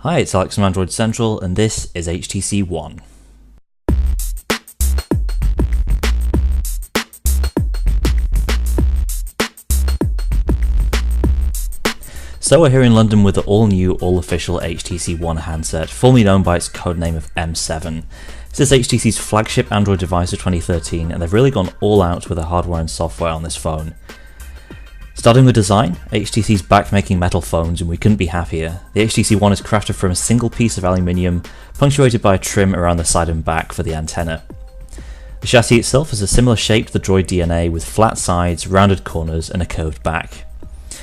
Hi, it's Alex from Android Central, and this is HTC One. So we're here in London with the all-new, all-official HTC One handset, formerly known by its codename of M7. This is HTC's flagship Android device of 2013, and they've really gone all out with the hardware and software on this phone. Starting with design, HTC's back making metal phones, and we couldn't be happier. The HTC One is crafted from a single piece of aluminium, punctuated by a trim around the side and back for the antenna. The chassis itself is a similar shape to the Droid DNA, with flat sides, rounded corners, and a curved back.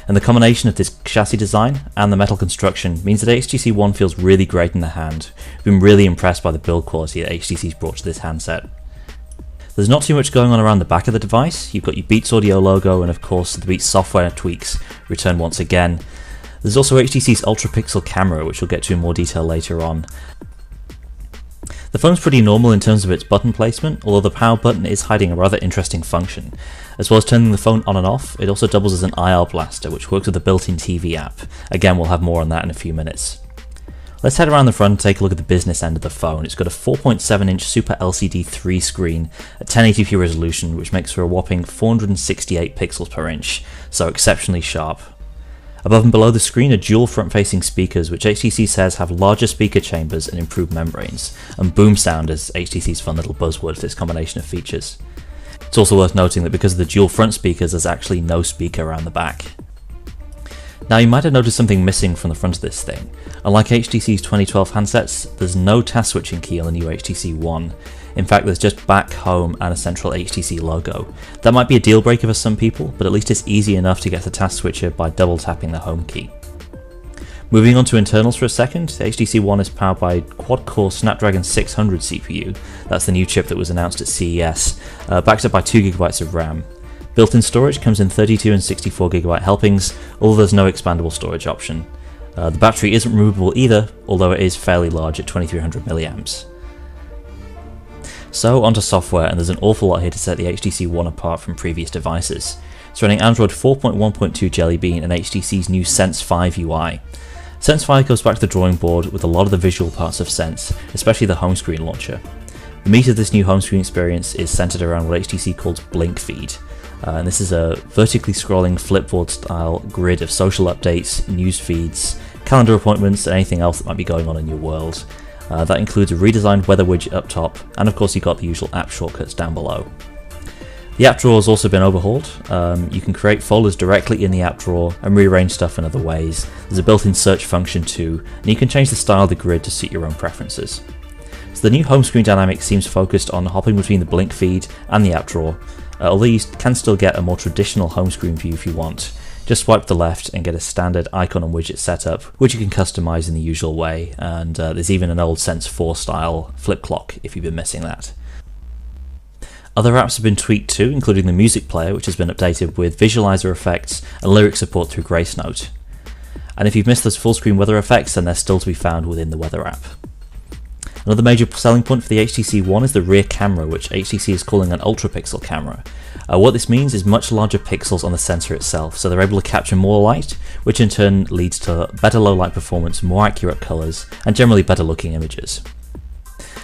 And the combination of this chassis design and the metal construction means that HTC One feels really great in the hand. We've been really impressed by the build quality that HTC's brought to this handset. There's not too much going on around the back of the device. You've got your Beats Audio logo, and of course the Beats software tweaks return once again. There's also HTC's Ultra Pixel camera, which we'll get to in more detail later on. The phone's pretty normal in terms of its button placement, although the power button is hiding a rather interesting function. As well as turning the phone on and off, it also doubles as an IR blaster, which works with the built-in TV app. Again, we'll have more on that in a few minutes. Let's head around the front and take a look at the business end of the phone. It's got a 4.7-inch Super LCD 3 screen at 1080p resolution, which makes for a whopping 468 pixels per inch, so exceptionally sharp. Above and below the screen are dual front-facing speakers, which HTC says have larger speaker chambers and improved membranes, and boom sound is HTC's fun little buzzword for this combination of features. It's also worth noting that because of the dual front speakers, there's actually no speaker around the back. Now, you might have noticed something missing from the front of this thing. Unlike HTC's 2012 handsets, there's no task switching key on the new HTC One. In fact, there's just back, home, and a central HTC logo. That might be a deal breaker for some people, but at least it's easy enough to get the task switcher by double tapping the home key. Moving on to internals for a second, the HTC One is powered by a quad-core Snapdragon 600 CPU. That's the new chip that was announced at CES, backed up by 2GB of RAM. Built-in storage comes in 32 and 64GB helpings, although there's no expandable storage option. The battery isn't removable either, although it is fairly large at 2300 mAh. So onto software, and there's an awful lot here to set the HTC One apart from previous devices. It's running Android 4.1.2 Jelly Bean and HTC's new Sense 5 UI. Sense 5 goes back to the drawing board with a lot of the visual parts of Sense, especially the home screen launcher. The meat of this new home screen experience is centered around what HTC calls Blink Feed. And this is a vertically scrolling flipboard style grid of social updates, news feeds, calendar appointments, and anything else that might be going on in your world. That includes a redesigned weather widget up top, and of course you've got the usual app shortcuts down below. The app drawer has also been overhauled. You can create folders directly in the app drawer and rearrange stuff in other ways. There's a built-in search function too, and you can change the style of the grid to suit your own preferences. So the new home screen dynamic seems focused on hopping between the Blink Feed and the app drawer, although you can still get a more traditional home screen view if you want. Just swipe to the left and get a standard icon and widget setup, which you can customize in the usual way, and there's even an old Sense 4 style flip clock if you've been missing that. Other apps have been tweaked too, including the music player, which has been updated with visualizer effects and lyric support through Grace Note. And if you've missed those full screen weather effects, then they're still to be found within the weather app. Another major selling point for the HTC One is the rear camera, which HTC is calling an Ultra Pixel camera. What this means is much larger pixels on the sensor itself, so they're able to capture more light, which in turn leads to better low light performance, more accurate colours, and generally better looking images.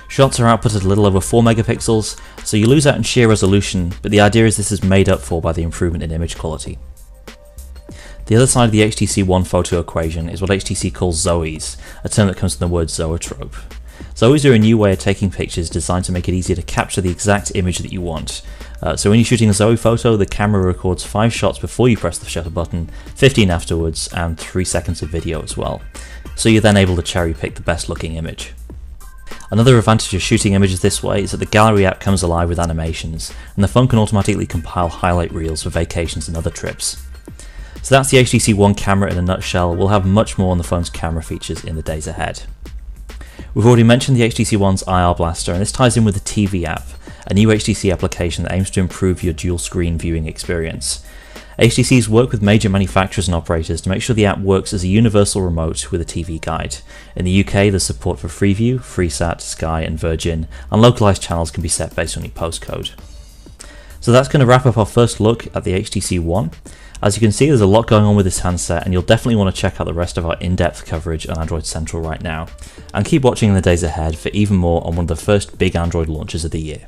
Shots are output at a little over 4 megapixels, so you lose out in sheer resolution, but the idea is this is made up for by the improvement in image quality. The other side of the HTC One photo equation is what HTC calls Zoes, a term that comes from the word zoetrope. Zoes are a new way of taking pictures designed to make it easier to capture the exact image that you want. So when you're shooting a Zoe photo, the camera records 5 shots before you press the shutter button, 15 afterwards, and 3 seconds of video as well. So you're then able to cherry pick the best looking image. Another advantage of shooting images this way is that the gallery app comes alive with animations, and the phone can automatically compile highlight reels for vacations and other trips. So that's the HTC One camera in a nutshell. We'll have much more on the phone's camera features in the days ahead. We've already mentioned the HTC One's IR blaster, and this ties in with the TV app, a new HTC application that aims to improve your dual screen viewing experience. HTC's worked with major manufacturers and operators to make sure the app works as a universal remote with a TV guide. In the UK, there's support for Freeview, Freesat, Sky and Virgin, and localized channels can be set based on your postcode. So that's going to wrap up our first look at the HTC One. As you can see, there's a lot going on with this handset, and you'll definitely want to check out the rest of our in-depth coverage on Android Central right now, and keep watching in the days ahead for even more on one of the first big Android launches of the year.